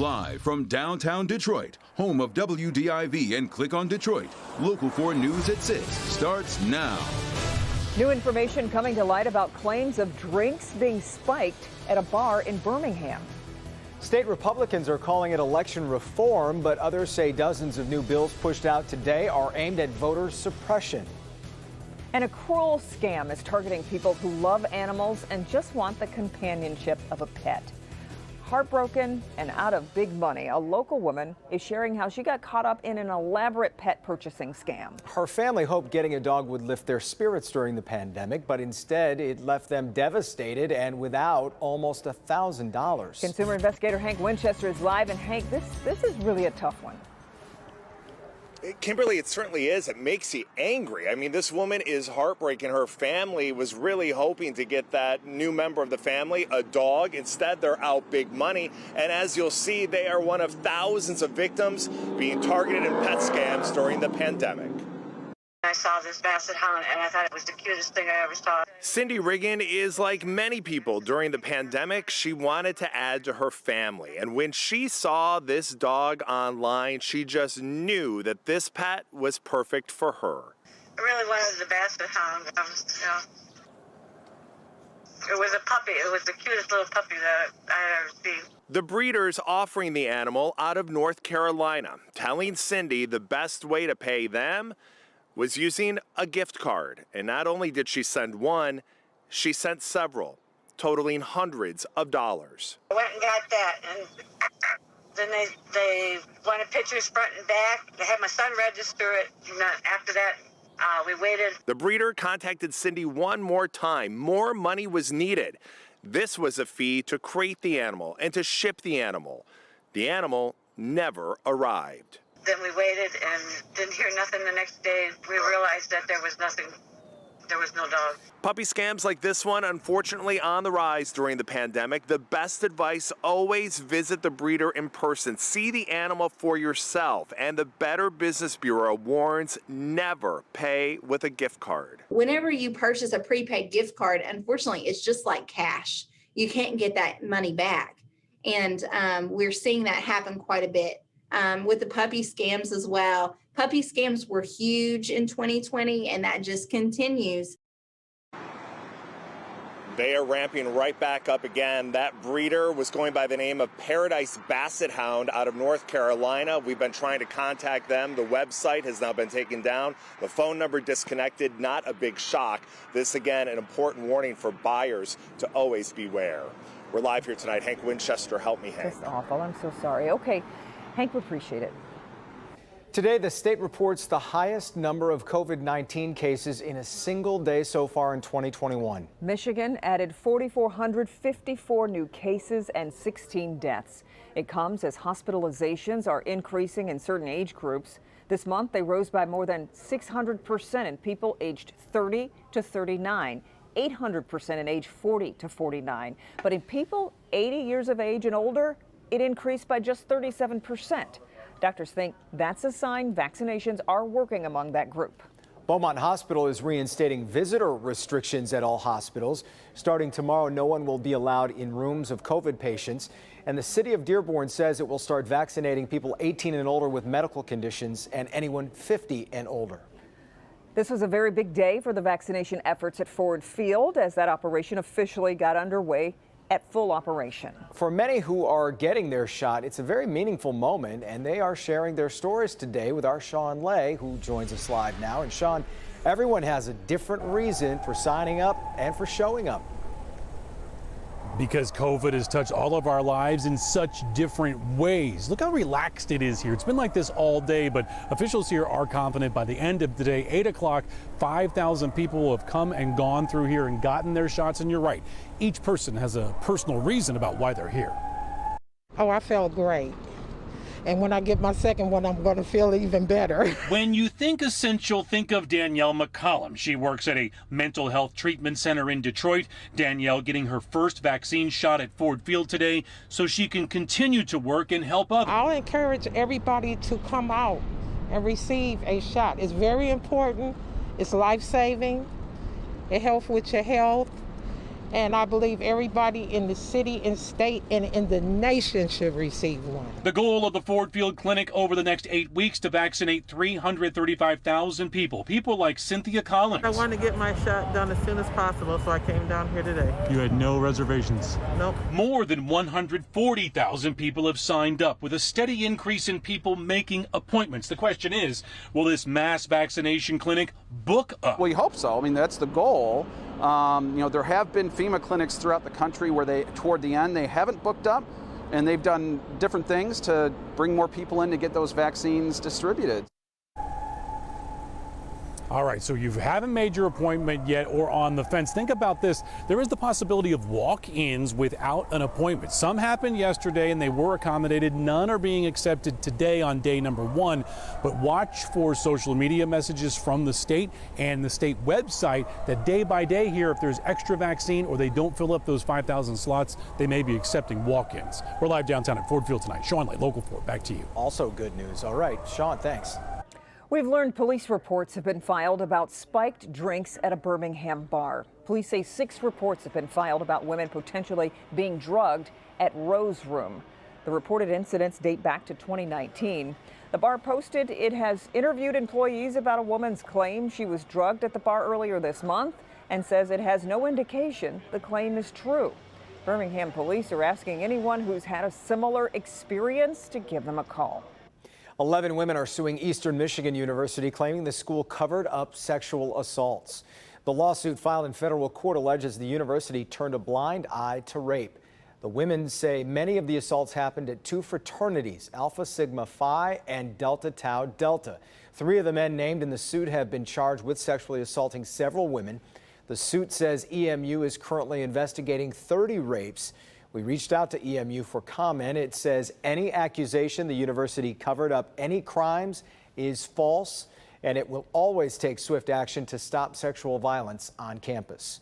Live from downtown Detroit, home of WDIV and Click on Detroit, Local 4 News at 6 starts now. New information coming to light about claims of drinks being spiked at a bar in Birmingham. State Republicans are calling it election reform, but others say dozens of new bills pushed out today are aimed at voter suppression. And a cruel scam is targeting people who love animals and just want the companionship of a pet. Heartbroken and out of big money, a local woman is sharing how she got caught up in an elaborate pet purchasing scam. Her family hoped getting a dog would lift their spirits during the pandemic, but instead it left them devastated and without almost $1,000. Consumer investigator Hank Winchester is live. And Hank, this is really a tough one. Kimberly, it certainly is. It makes you angry. I mean, this woman is heartbreaking. Her family was really hoping to get that new member of the family, a dog. Instead, they're out big money. And as you'll see, they are one of thousands of victims being targeted in pet scams during the pandemic. I saw this basset hound and I thought it was the cutest thing I ever saw. Cindy Riggin is like many people during the pandemic. She wanted to add to her family. And when she saw this dog online, she just knew that this pet was perfect for her. I really wanted the basset hound. It was a puppy. It was the cutest little puppy that I had ever seen. The breeder's offering the animal out of North Carolina, telling Cindy the best way to pay them was using a gift card. And not only did she send one, she sent several, totaling hundreds of dollars. I went and got that, and then they wanted pictures front and back. They had my son register it, and after that, we waited. The breeder contacted Cindy one more time. More money was needed. This was a fee to crate the animal and to ship the animal. The animal never arrived. Then we waited and didn't hear nothing. The next day, we realized that there was nothing. There was no dog. Puppy scams like this one, unfortunately, on the rise during the pandemic. The best advice, always visit the breeder in person. See the animal for yourself. And the Better Business Bureau warns never pay with a gift card. Whenever you purchase a prepaid gift card, unfortunately, it's just like cash. You can't get that money back. And we're seeing that happen quite a bit. With the puppy scams as well. Puppy scams were huge in 2020, and that just continues. They are ramping right back up again. That breeder was going by the name of Paradise Basset Hound out of North Carolina. We've been trying to contact them. The website has now been taken down. The phone number disconnected. Not a big shock. This, again, an important warning for buyers to always beware. We're live here tonight. Hank Winchester, help me, Hank. That's awful. I'm so sorry. Okay. Hank, we appreciate it. Today, the state reports the highest number of COVID-19 cases in a single day so far in 2021. Michigan added 4,454 new cases and 16 deaths. It comes as hospitalizations are increasing in certain age groups. This month, they rose by more than 600% in people aged 30 to 39, 800% in age 40 to 49. But in people 80 years of age and older, it increased by just 37%. Doctors think that's a sign vaccinations are working among that group. Beaumont Hospital is reinstating visitor restrictions at all hospitals. Starting tomorrow, no one will be allowed in rooms of COVID patients. And the city of Dearborn says it will start vaccinating people 18 and older with medical conditions and anyone 50 and older. This was a very big day for the vaccination efforts at Ford Field as that operation officially got underway at full operation. For many who are getting their shot, it's a very meaningful moment, and they are sharing their stories today with our Sean Lay, who joins us live now. And Sean, everyone has a different reason for signing up and for showing up. Because COVID has touched all of our lives in such different ways. Look how relaxed it is here. It's been like this all day, but officials here are confident by the end of the day, 8 o'clock, 5,000 people have come and gone through here and gotten their shots. And you're right, each person has a personal reason about why they're here. Oh, I felt great. And when I get my second one, I'm going to feel even better. When you think essential, think of Danielle McCollum. She works at a mental health treatment center in Detroit. Danielle getting her first vaccine shot at Ford Field today so she can continue to work and help others. I'll encourage everybody to come out and receive a shot. It's very important. It's life-saving. It helps with your health. And I believe everybody in the city and state and in the nation should receive one. The goal of the Ford Field Clinic over the next 8 weeks to vaccinate 335,000 people. People like Cynthia Collins. I want to get my shot done as soon as possible, so I came down here today. You had no reservations? Nope. More than 140,000 people have signed up, with a steady increase in people making appointments. The question is, will this mass vaccination clinic book up? We hope so. I mean, that's the goal. There have been FEMA clinics throughout the country where toward the end, they haven't booked up, and they've done different things to bring more people in to get those vaccines distributed. All right, so you haven't made your appointment yet or on the fence. Think about this. There is the possibility of walk-ins without an appointment. Some happened yesterday and they were accommodated. None are being accepted today on day number 1. But watch for social media messages from the state and the state website that day by day here, if there's extra vaccine or they don't fill up those 5,000 slots, they may be accepting walk-ins. We're live downtown at Ford Field tonight. Sean Lay, Local 4, back to you. Also good news. All right, Sean, thanks. We've learned police reports have been filed about spiked drinks at a Birmingham bar. Police say 6 reports have been filed about women potentially being drugged at Rose Room. The reported incidents date back to 2019. The bar posted it has interviewed employees about a woman's claim she was drugged at the bar earlier this month and says it has no indication the claim is true. Birmingham police are asking anyone who's had a similar experience to give them a call. 11 women are suing Eastern Michigan University, claiming the school covered up sexual assaults. The lawsuit filed in federal court alleges the university turned a blind eye to rape. The women say many of the assaults happened at 2 fraternities, Alpha Sigma Phi and Delta Tau Delta. 3 of the men named in the suit have been charged with sexually assaulting several women. The suit says EMU is currently investigating 30 rapes. We reached out to EMU for comment. It says any accusation the university covered up any crimes is false, and it will always take swift action to stop sexual violence on campus.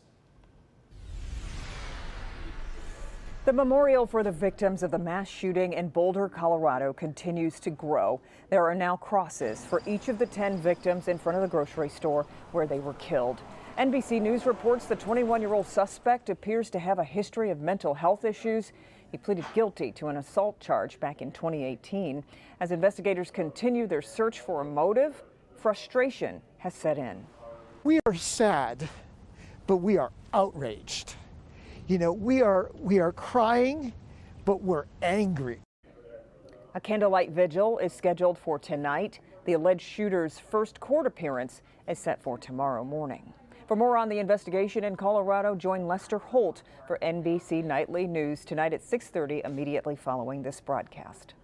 The memorial for the victims of the mass shooting in Boulder, Colorado continues to grow. There are now crosses for each of the 10 victims in front of the grocery store where they were killed. NBC News reports the 21-year-old suspect appears to have a history of mental health issues. He pleaded guilty to an assault charge back in 2018. As investigators continue their search for a motive, frustration has set in. We are sad, but we are outraged. We are crying, but we're angry. A candlelight vigil is scheduled for tonight. The alleged shooter's first court appearance is set for tomorrow morning. For more on the investigation in Colorado, join Lester Holt for NBC Nightly News tonight at 6:30, immediately following this broadcast.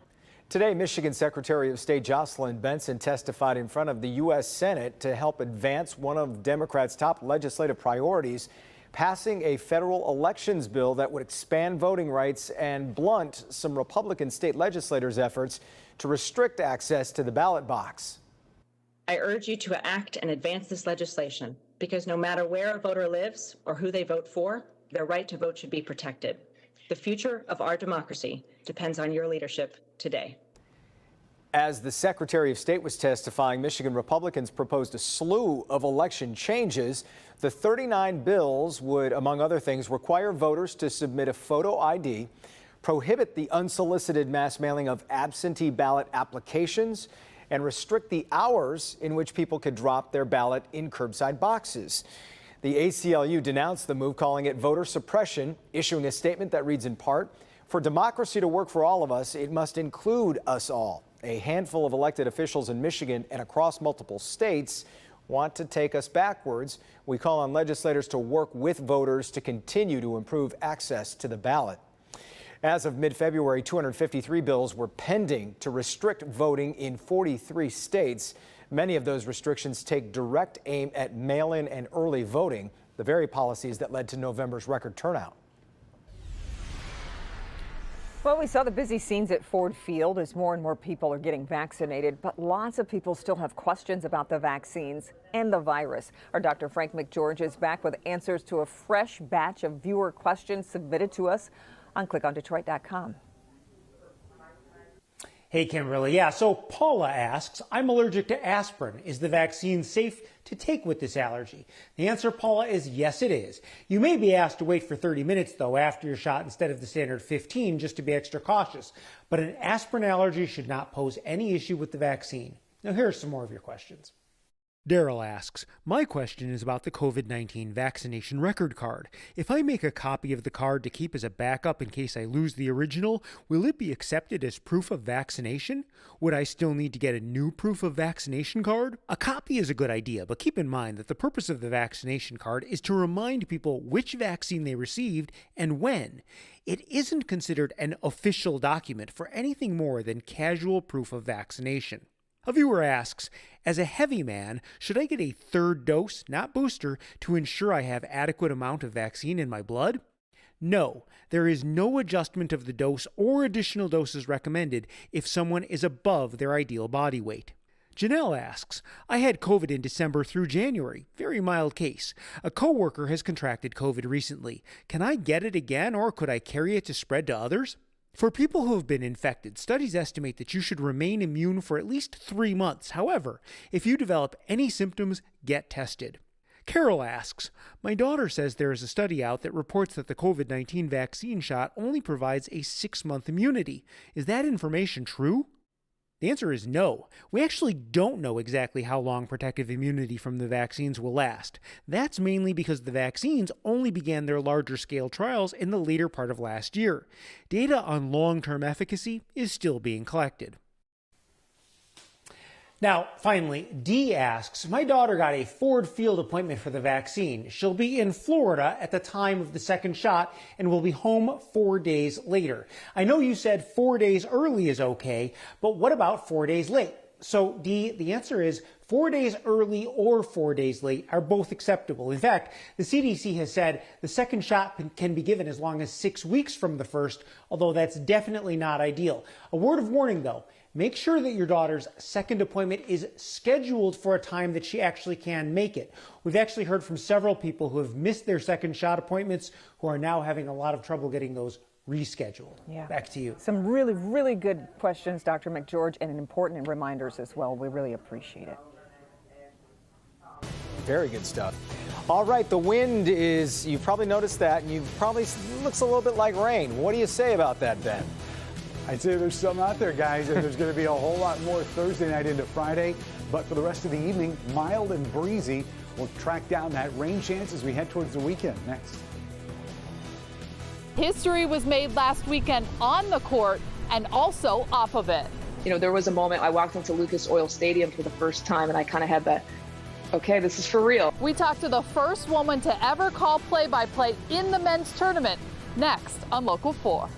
Today, Michigan Secretary of State Jocelyn Benson testified in front of the U.S. Senate to help advance one of Democrats' top legislative priorities, passing a federal elections bill that would expand voting rights and blunt some Republican state legislators' efforts to restrict access to the ballot box. I urge you to act and advance this legislation because no matter where a voter lives or who they vote for, their right to vote should be protected. The future of our democracy depends on your leadership today. As the Secretary of State was testifying, Michigan Republicans proposed a slew of election changes. The 39 bills would, among other things, require voters to submit a photo ID, prohibit the unsolicited mass mailing of absentee ballot applications, and restrict the hours in which people could drop their ballot in curbside boxes. The ACLU denounced the move, calling it voter suppression, issuing a statement that reads in part, "For democracy to work for all of us, it must include us all." A handful of elected officials in Michigan and across multiple states want to take us backwards. We call on legislators to work with voters to continue to improve access to the ballot. As of mid-February, 253 bills were pending to restrict voting in 43 states. Many of those restrictions take direct aim at mail-in and early voting, the very policies that led to November's record turnout. Well, we saw the busy scenes at Ford Field as more and more people are getting vaccinated, but lots of people still have questions about the vaccines and the virus. Our Dr. Frank McGeorge is back with answers to a fresh batch of viewer questions submitted to us on clickondetroit.com. Hey, Kimberly. Yeah, so Paula asks, I'm allergic to aspirin. Is the vaccine safe to take with this allergy? The answer, Paula, is yes, it is. You may be asked to wait for 30 minutes, though, after your shot instead of the standard 15, just to be extra cautious. But an aspirin allergy should not pose any issue with the vaccine. Now, here are some more of your questions. Daryl asks, my question is about the COVID-19 vaccination record card. If I make a copy of the card to keep as a backup in case I lose the original, will it be accepted as proof of vaccination? Would I still need to get a new proof of vaccination card? A copy is a good idea, but keep in mind that the purpose of the vaccination card is to remind people which vaccine they received and when. It isn't considered an official document for anything more than casual proof of vaccination. A viewer asks, as a heavy man, should I get a third dose, not booster, to ensure I have adequate amount of vaccine in my blood? No, there is no adjustment of the dose or additional doses recommended if someone is above their ideal body weight. Janelle asks, I had COVID in December through January. Very mild case. A coworker has contracted COVID recently. Can I get it again, or could I carry it to spread to others? For people who have been infected, studies estimate that you should remain immune for at least 3 months. However, if you develop any symptoms, get tested. Carol asks, my daughter says there is a study out that reports that the COVID-19 vaccine shot only provides a 6-month immunity. Is that information true? The answer is no. We actually don't know exactly how long protective immunity from the vaccines will last. That's mainly because the vaccines only began their larger scale trials in the later part of last year. Data on long-term efficacy is still being collected. Now, finally, Dee asks, my daughter got a Ford Field appointment for the vaccine. She'll be in Florida at the time of the second shot and will be home 4 days later. I know you said 4 days early is okay, but what about 4 days late? So, Dee, the answer is 4 days early or 4 days late are both acceptable. In fact, the CDC has said the second shot can be given as long as 6 weeks from the first, although that's definitely not ideal. A word of warning, though. Make sure that your daughter's second appointment is scheduled for a time that she actually can make it. We've actually heard from several people who have missed their second shot appointments who are now having a lot of trouble getting those rescheduled. Yeah. Back to you. Some really, really good questions, Dr. McGeorge, and important reminders as well. We really appreciate it. Very good stuff. All right, the wind is, you probably noticed that, and you probably looks a little bit like rain. What do you say about that, Ben? I'd say there's some out there, guys, and there's going to be a whole lot more Thursday night into Friday. But for the rest of the evening, mild and breezy. We'll track down that rain chance as we head towards the weekend next. History was made last weekend on the court and also off of it. You know, there was a moment I walked into Lucas Oil Stadium for the first time, and I kind of had that, okay, this is for real. We talked to the first woman to ever call play-by-play in the men's tournament, next on Local 4.